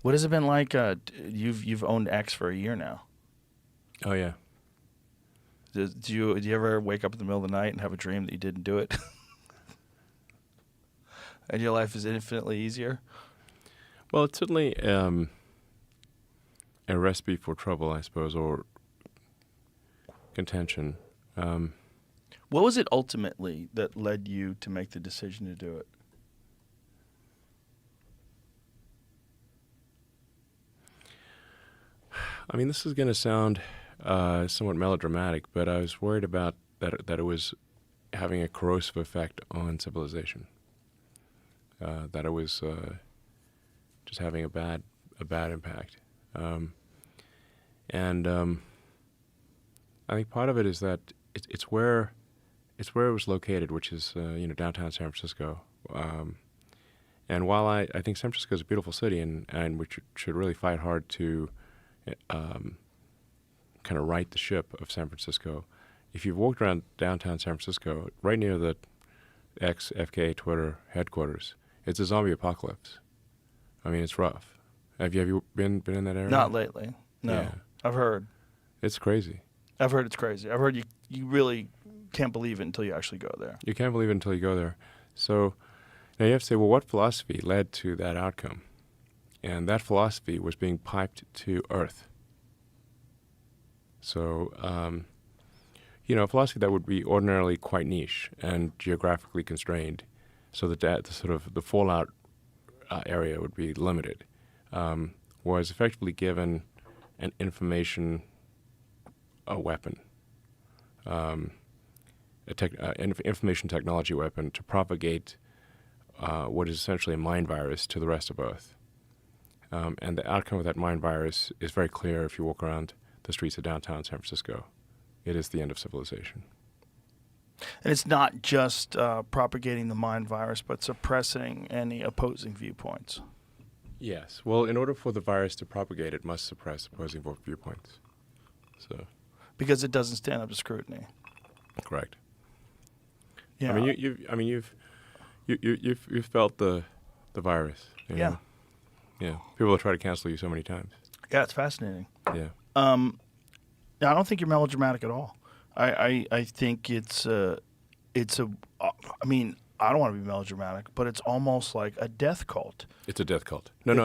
What has it been like? You've owned X for a year now. Oh yeah. Do you ever wake up in the middle of the night and have a dream that you didn't do it, and your life is infinitely easier? Well, it's certainly a recipe for trouble, I suppose, or contention. What was it ultimately that led you to make the decision to do it? I mean, this is going to sound somewhat melodramatic, but I was worried about that it was having a corrosive effect on civilization. That it was just having a bad impact. And I think part of it is that it's where it was located, which is downtown San Francisco. And while I think San Francisco is a beautiful city, and we should really fight hard to kind of right the ship of San Francisco, if you've walked around downtown San Francisco, right near the FK Twitter headquarters, it's a zombie apocalypse. I mean, it's rough. Have you been in that area? Not lately. No. Yeah. I've heard. It's crazy. I've heard it's crazy. I've heard you really can't believe it until you actually go there. You can't believe it until you go there. So now you have to say, well, what philosophy led to that outcome? And that philosophy was being piped to Earth. So, a philosophy that would be ordinarily quite niche and geographically constrained, so that the fallout area would be limited, was effectively given an information weapon, information technology weapon to propagate what is essentially a mind virus to the rest of Earth. And the outcome of that mind virus is very clear if you walk around the streets of downtown San Francisco. It is the end of civilization. And it's not just propagating the mind virus, but suppressing any opposing viewpoints. Yes. Well, in order for the virus to propagate, it must suppress opposing viewpoints. So. Because it doesn't stand up to scrutiny. Correct. Yeah. I mean, you've felt the virus. You know? Yeah. People will try to cancel you so many times. Yeah, it's fascinating. Yeah. I don't think you're melodramatic at all. I think it's I mean, I don't want to be melodramatic, but it's almost like a death cult. It's a death cult. No,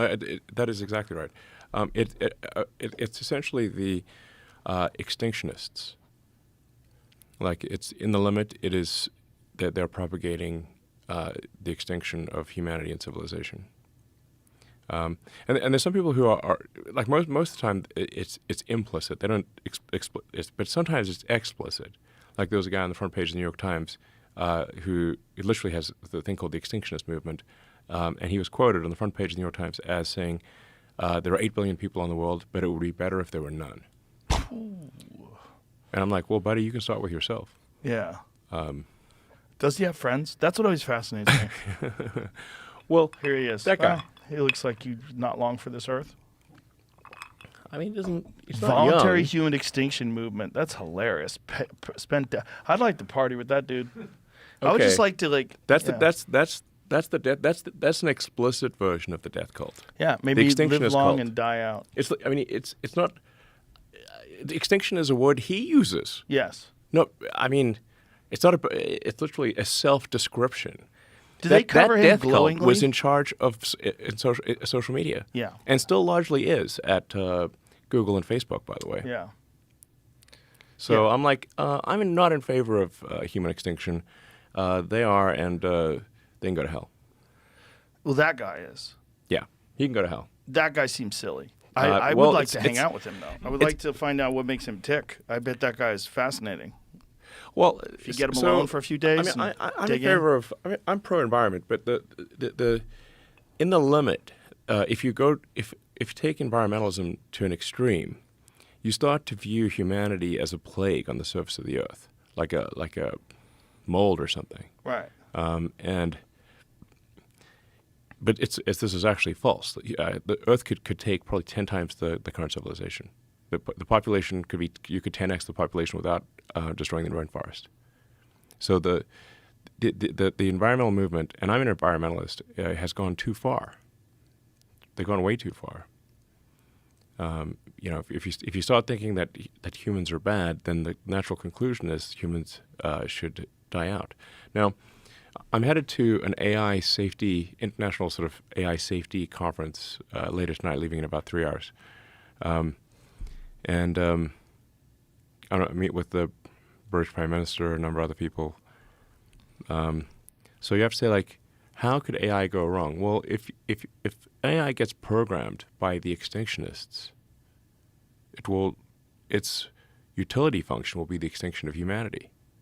that is exactly right. It's essentially the extinctionists. Like, it's in the limit. It is that they're propagating the extinction of humanity and civilization. And there's some people who are like most of the time it's implicit. They don't but sometimes it's explicit. Like, there was a guy on the front page of the New York Times who literally has the thing called the extinctionist movement, and he was quoted on the front page of the New York Times as saying, "There are 8 billion people in the world, but it would be better if there were none." And I'm like, well, buddy, you can start with yourself. Yeah. Does he have friends? That's what always fascinates me. Well, here he is. That guy. He looks like he's not long for this earth. I mean, he's not Voluntary young. human extinction movement. That's hilarious. I'd like to party with that dude. I would just like to That's an explicit version of the death cult. Yeah, maybe the extinctionist live long cult. and die out. It's not. The extinction is a word he uses. Yes. No, I mean, it's not. It's literally a self-description. Do they cover that him death glowingly? cult was in charge of social media. Yeah. And still largely is at Google and Facebook, by the way. Yeah. So Yeah. I'm like, I'm not in favor of human extinction. They are, and they can go to hell. Well, that guy is. Yeah, he can go to hell. That guy seems silly. I well, would like to hang it's- out with him, though. I would like to find out what makes him tick. I bet that guy is fascinating. Well, If you get him alone for a few days, I'm in dig favor of. I'm pro-environment, but the in the limit, if you take environmentalism to an extreme, you start to view humanity as a plague on the surface of the earth, like a mold or something. Right. But this is actually false. The Earth could take probably 10 times the current civilization. The population you could 10x the population without destroying the rainforest. So the environmental movement, and I'm an environmentalist, has gone too far. they've gone way too far. If you start thinking that humans are bad, then the natural conclusion is humans should die out. Now, I'm headed to an international sort of AI safety conference later tonight, leaving in about 3 hours. I meet with the British Prime Minister, a number of other people. So you have to say, like, how could AI go wrong? Well, if AI gets programmed by the extinctionists, its utility function will be the extinction of humanity.